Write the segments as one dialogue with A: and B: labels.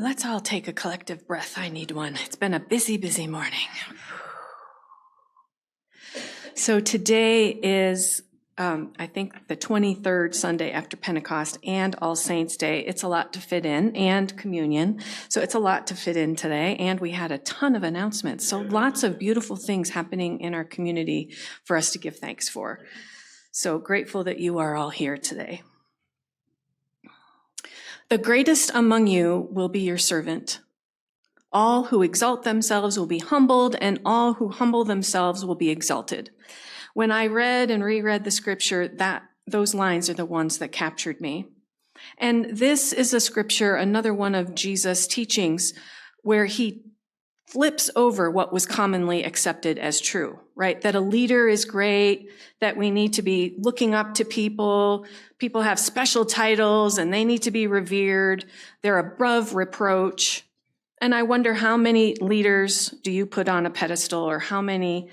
A: Let's all take a collective breath. I need one. It's been a busy, busy morning. So today is, I think, the 23rd Sunday after Pentecost and All Saints Day. It's a lot to fit in, and communion. So it's a lot to fit in today. And we had a ton of announcements. So lots of beautiful things happening in our community for us to give thanks for. So grateful that you are all here today. The greatest among you will be your servant. All who exalt themselves will be humbled, and all who humble themselves will be exalted. When I read and reread the scripture, those lines are the ones that captured me. And this is a scripture, another one of Jesus' teachings, where he flips over what was commonly accepted as true, right? That a leader is great, that we need to be looking up to people. People have special titles and they need to be revered. They're above reproach. And I wonder, how many leaders do you put on a pedestal, or how many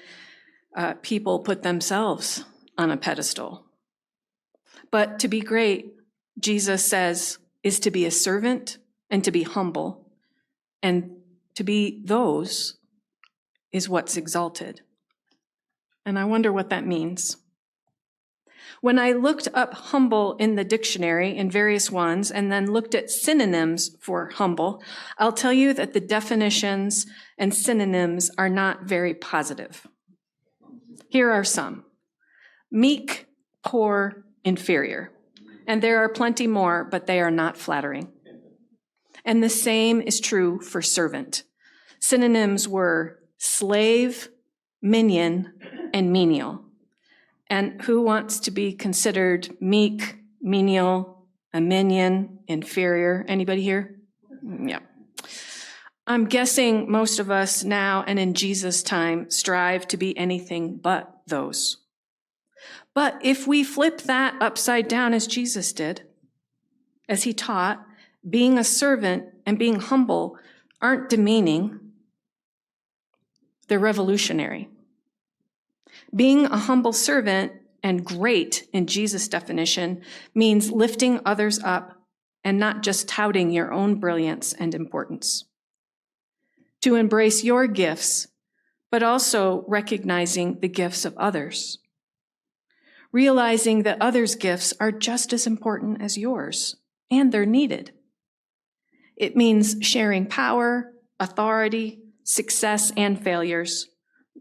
A: people put themselves on a pedestal? But to be great, Jesus says, is to be a servant and to be humble. And to be those is what's exalted. And I wonder what that means. When I looked up humble in the dictionary, in various ones, and then looked at synonyms for humble, I'll tell you that the definitions and synonyms are not very positive. Here are some: meek, poor, inferior. And there are plenty more, but they are not flattering. And the same is true for servant. Synonyms were slave, minion, and menial. And who wants to be considered meek, menial, a minion, inferior? Anybody here? Yeah. I'm guessing most of us now and in Jesus' time strive to be anything but those. But if we flip that upside down as Jesus did, as he taught, being a servant and being humble aren't demeaning, they're revolutionary. Being a humble servant and great in Jesus' definition means lifting others up and not just touting your own brilliance and importance. To embrace your gifts, but also recognizing the gifts of others. Realizing that others' gifts are just as important as yours, and they're needed. It means sharing power, authority, success, and failures,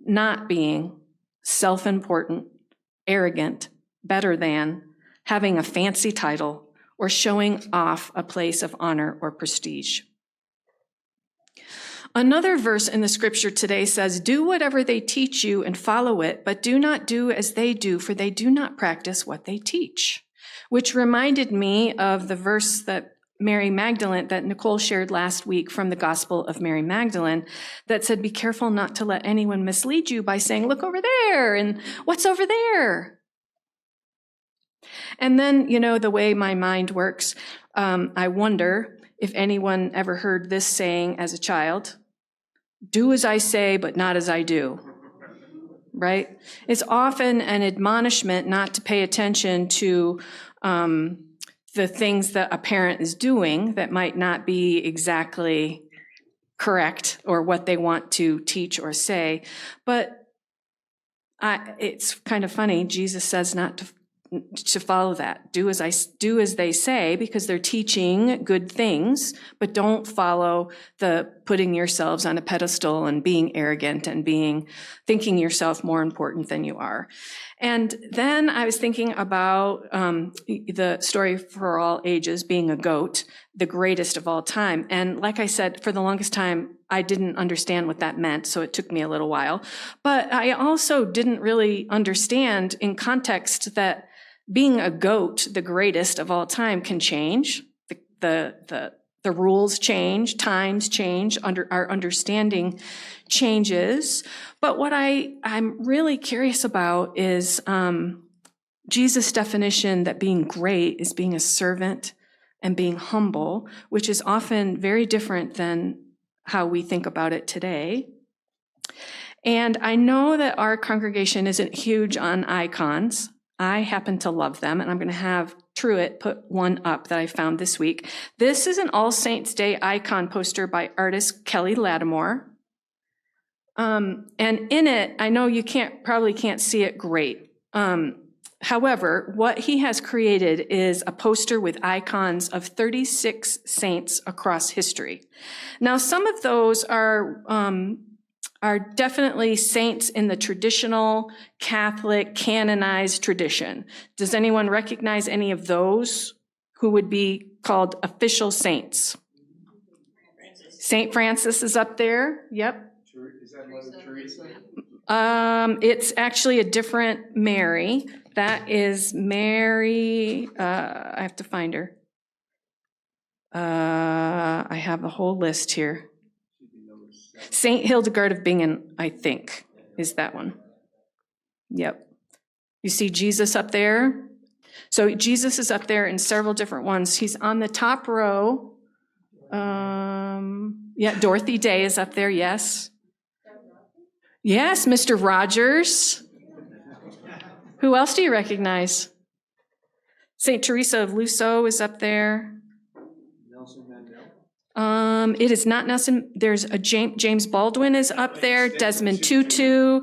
A: not being self-important, arrogant, better than, having a fancy title, or showing off a place of honor or prestige. Another verse in the scripture today says, do whatever they teach you and follow it, but do not do as they do, for they do not practice what they teach. Which reminded me of the verse that Nicole shared last week from the Gospel of Mary Magdalene, that said, be careful not to let anyone mislead you by saying, look over there, and what's over there? And then, the way my mind works, I wonder if anyone ever heard this saying as a child: do as I say, but not as I do. Right? It's often an admonishment not to pay attention to the things that a parent is doing that might not be exactly correct or what they want to teach or say. But it's kind of funny. Jesus says not to follow that. Do as they say, because they're teaching good things, but don't follow the putting yourselves on a pedestal and being arrogant and thinking yourself more important than you are. And then I was thinking about the story for all ages, being a goat, the greatest of all time. And like I said, for the longest time, I didn't understand what that meant, so it took me a little while. But I also didn't really understand in context that being a goat, the greatest of all time, can change. The rules change, times change, our understanding changes. But what I'm really curious about is Jesus' definition that being great is being a servant and being humble, which is often very different than how we think about it today. And I know that our congregation isn't huge on icons. I happen to love them, and I'm going to have Truitt put one up that I found this week. This is an All Saints Day icon poster by artist Kelly Lattimore. And in it, I know you probably can't see it great. However, what he has created is a poster with icons of 36 saints across history. Now, some of those are definitely saints in the traditional Catholic canonized tradition. Does anyone recognize any of those who would be called official saints? Saint Francis is up there. Yep.
B: Is that Mother Teresa?
A: It's actually a different Mary. That is Mary. I have to find her. I have a whole list here. Saint Hildegard of Bingen, I think, is that one. Yep. You see Jesus up there? So Jesus is up there in several different ones. He's on the top row. Yeah, Dorothy Day is up there, yes. Yes, Mr. Rogers. Who else do you recognize? St. Teresa of Lisieux is up there.
B: Nelson Mandela?
A: It is not Nelson. There's a James Baldwin is up there. Desmond Tutu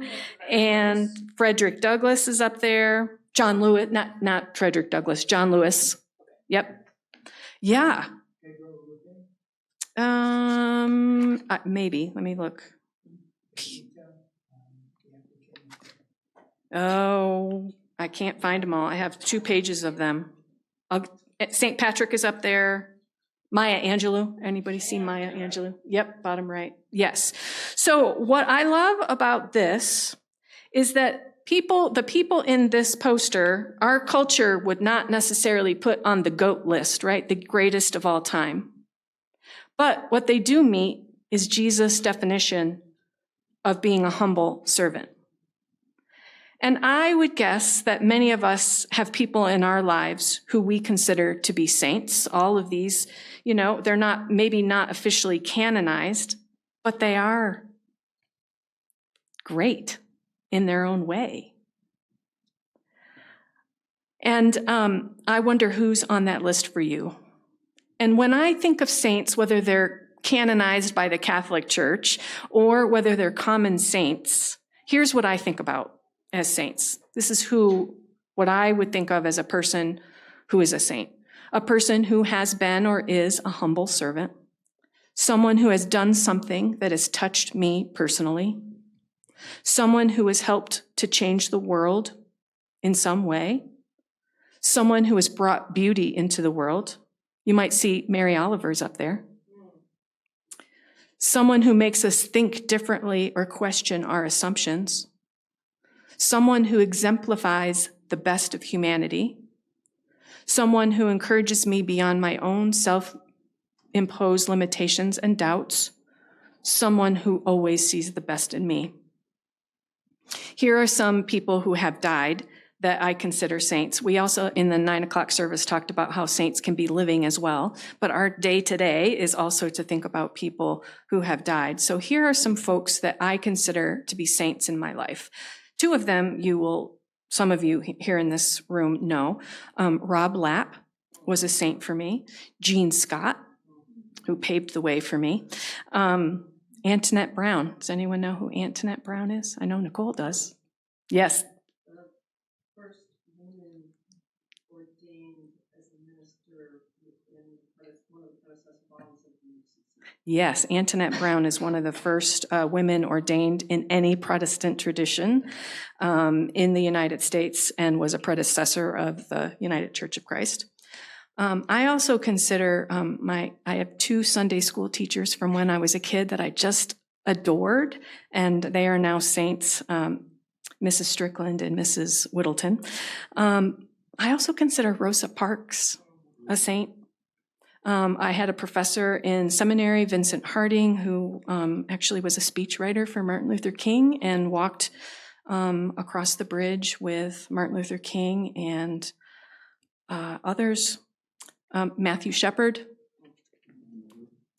A: and Frederick Douglass is up there. John Lewis, not Frederick Douglass, John Lewis. Yep. Yeah. Maybe. Let me look. Oh, I can't find them all. I have 2 pages of them. St. Patrick is up there. Maya Angelou. Anybody seen Maya Angelou? Yep, bottom right. Yes. So what I love about this is that the people in this poster, our culture would not necessarily put on the GOAT list, right? The greatest of all time. But what they do meet is Jesus' definition of being a humble servant. And I would guess that many of us have people in our lives who we consider to be saints. All of these, they're maybe not officially canonized, but they are great in their own way. And I wonder who's on that list for you. And when I think of saints, whether they're canonized by the Catholic Church or whether they're common saints, here's what I think about as saints. This is what I would think of as a person who is a saint. A person who has been or is a humble servant. Someone who has done something that has touched me personally. Someone who has helped to change the world in some way. Someone who has brought beauty into the world. You might see Mary Oliver's up there. Someone who makes us think differently or question our assumptions. Someone who exemplifies the best of humanity. Someone who encourages me beyond my own self-imposed limitations and doubts. Someone who always sees the best in me. Here are some people who have died that I consider saints. We also, in the 9 o'clock service, talked about how saints can be living as well. But our day today is also to think about people who have died. So here are some folks that I consider to be saints in my life. 2 of them some of you here in this room know. Rob Lapp was a saint for me. Jean Scott, who paved the way for me. Antoinette Brown. Does anyone know who Antoinette Brown is? I know Nicole does. Yes.
C: First woman ordained as a minister within one of the predecessor bonds of the UCC.
A: Yes, Antoinette Brown is one of the first women ordained in any Protestant tradition in the United States and was a predecessor of the United Church of Christ. I also consider I have 2 Sunday school teachers from when I was a kid that I just adored, and they are now saints, Mrs. Strickland and Mrs. Whittleton. I also consider Rosa Parks a saint. I had a professor in seminary, Vincent Harding, who actually was a speechwriter for Martin Luther King and walked across the bridge with Martin Luther King and others. Matthew Shepard,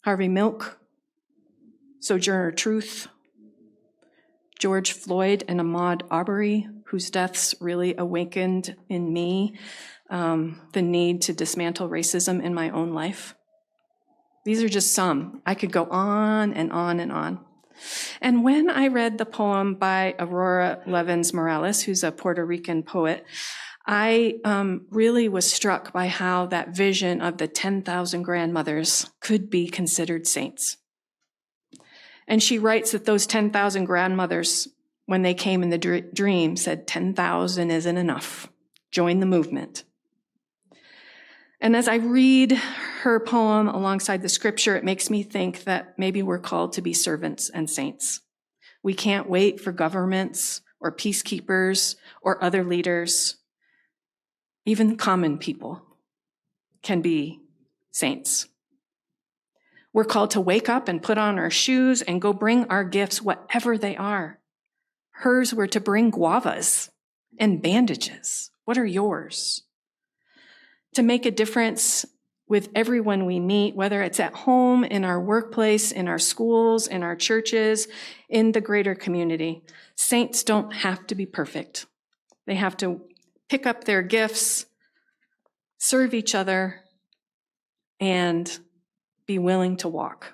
A: Harvey Milk, Sojourner Truth, George Floyd and Ahmaud Arbery, whose deaths really awakened in me the need to dismantle racism in my own life. These are just some. I could go on and on and on. And when I read the poem by Aurora Levins Morales, who's a Puerto Rican poet, I really was struck by how that vision of the 10,000 grandmothers could be considered saints. And she writes that those 10,000 grandmothers, when they came in the dream, said 10,000 isn't enough. Join the movement. And as I read her poem alongside the scripture, it makes me think that maybe we're called to be servants and saints. We can't wait for governments or peacekeepers or other leaders. Even common people can be saints. We're called to wake up and put on our shoes and go bring our gifts, whatever they are. Hers were to bring guavas and bandages. What are yours? To make a difference with everyone we meet, whether it's at home, in our workplace, in our schools, in our churches, in the greater community. Saints don't have to be perfect. They have to pick up their gifts, serve each other, and be willing to walk.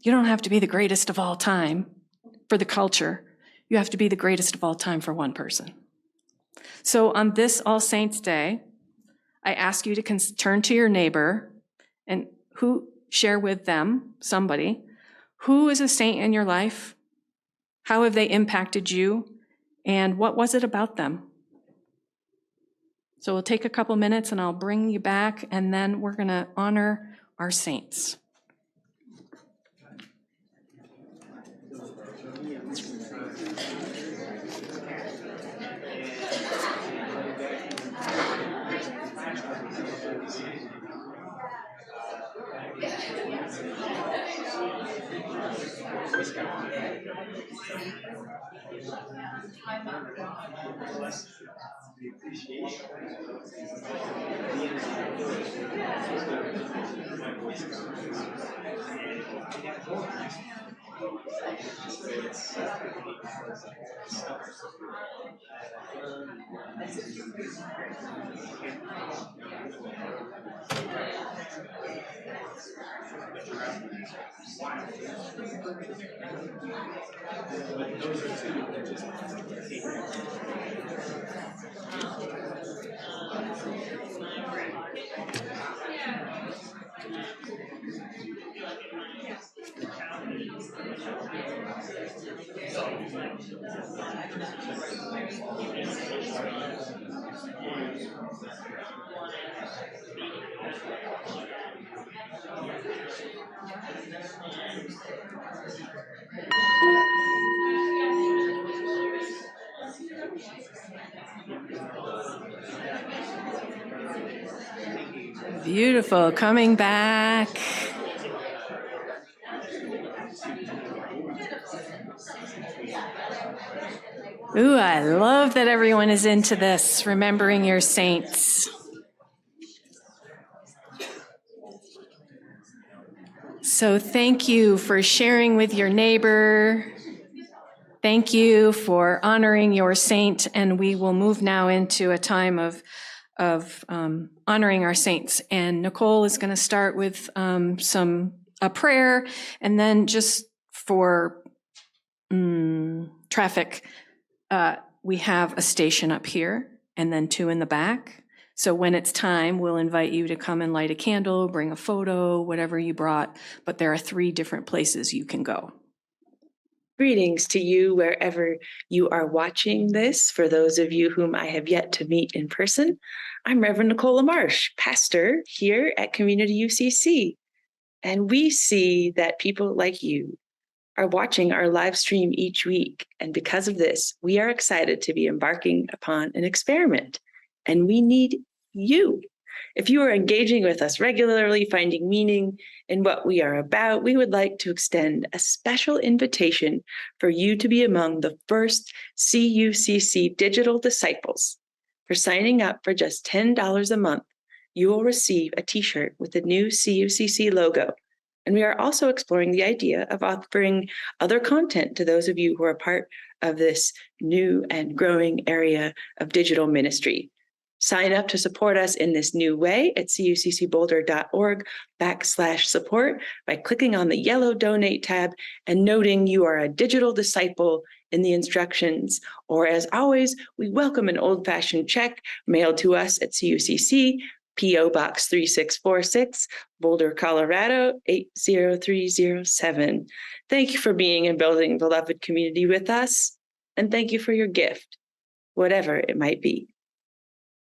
A: You don't have to be the greatest of all time for the culture. You have to be the greatest of all time for one person. So on this All Saints Day, I ask you to turn to your neighbor and share with them, somebody, who is a saint in your life? How have they impacted you? And what was it about them? So we'll take a couple minutes and I'll bring you back, and then we're going to honor our saints. Beautiful, coming back. Ooh, I love that everyone is into this, remembering your saints. So thank you for sharing with your neighbor. Thank you for honoring your saint, and we will move now into a time of honoring our saints. And Nicole is going to start with a prayer, and then just for traffic, we have a station up here and then two in the back. So when it's time, we'll invite you to come and light a candle, bring a photo, whatever you brought. But there are 3 different places you can go.
D: Greetings to you wherever you are watching this. For those of you whom I have yet to meet in person, I'm Reverend Nicole Marsh, pastor here at Community UCC. And we see that people like you are watching our live stream each week. And because of this, we are excited to be embarking upon an experiment. And we need you. If you are engaging with us regularly, finding meaning in what we are about, we would like to extend a special invitation for you to be among the first CUCC digital disciples. For signing up for just $10 a month, you will receive a t-shirt with the new CUCC logo. And we are also exploring the idea of offering other content to those of you who are part of this new and growing area of digital ministry. Sign up to support us in this new way at cuccboulder.org/support by clicking on the yellow donate tab and noting you are a digital disciple in the instructions. Or as always, we welcome an old-fashioned check mailed to us at CUCC, P.O. Box 3646, Boulder, Colorado 80307. Thank you for being and building beloved community with us, and thank you for your gift, whatever it might be.